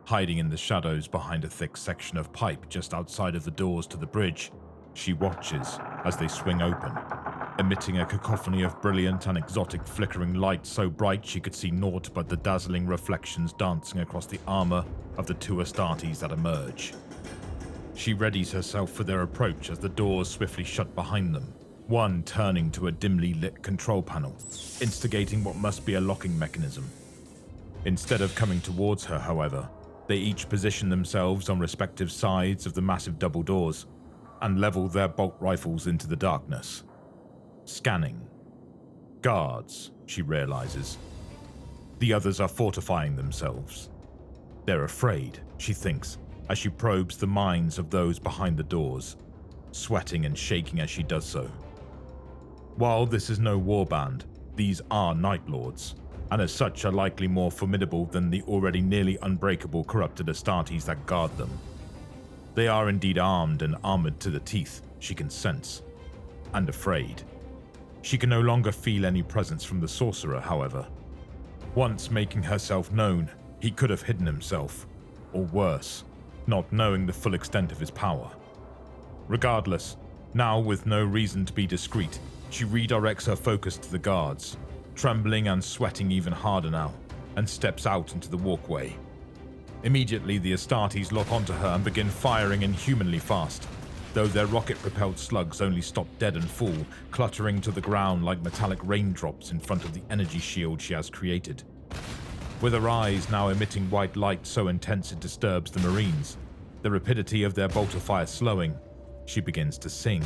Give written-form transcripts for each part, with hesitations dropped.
Hiding in the shadows behind a thick section of pipe just outside of the doors to the bridge, she watches as they swing open, emitting a cacophony of brilliant and exotic flickering light so bright she could see naught but the dazzling reflections dancing across the armor of the two Astartes that emerge. She readies herself for their approach as the doors swiftly shut behind them, one turning to a dimly lit control panel, instigating what must be a locking mechanism. Instead of coming towards her, however, they each position themselves on respective sides of the massive double doors and level their bolt rifles into the darkness. Scanning. Guards, she realizes. The others are fortifying themselves. They're afraid, she thinks, as she probes the minds of those behind the doors, sweating and shaking as she does so. While this is no warband, these are Night Lords, and as such are likely more formidable than the already nearly unbreakable corrupted Astartes that guard them. They are indeed armed and armored to the teeth, she can sense, and afraid. She can no longer feel any presence from the sorcerer, however. Once making herself known, he could have hidden himself, or worse, not knowing the full extent of his power. Regardless, now with no reason to be discreet, she redirects her focus to the guards, trembling and sweating even harder now, and steps out into the walkway. Immediately, the Astartes lock onto her and begin firing inhumanly fast, though their rocket-propelled slugs only stop dead and fall, cluttering to the ground like metallic raindrops in front of the energy shield she has created. With her eyes now emitting white light so intense it disturbs the Marines, the rapidity of their bolt of fire slowing, she begins to sing.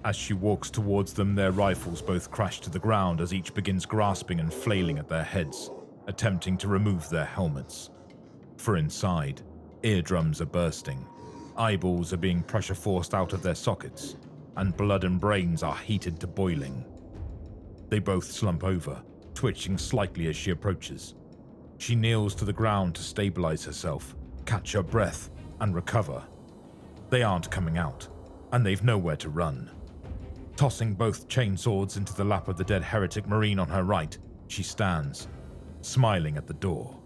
As she walks towards them, their rifles both crash to the ground as each begins grasping and flailing at their heads, attempting to remove their helmets. For inside, eardrums are bursting, eyeballs are being pressure forced out of their sockets, and blood and brains are heated to boiling. They both slump over, twitching slightly as she approaches. She kneels to the ground to stabilize herself, catch her breath, and recover. They aren't coming out, and they've nowhere to run. Tossing both chainswords into the lap of the dead heretic Marine on her right, she stands, smiling at the door.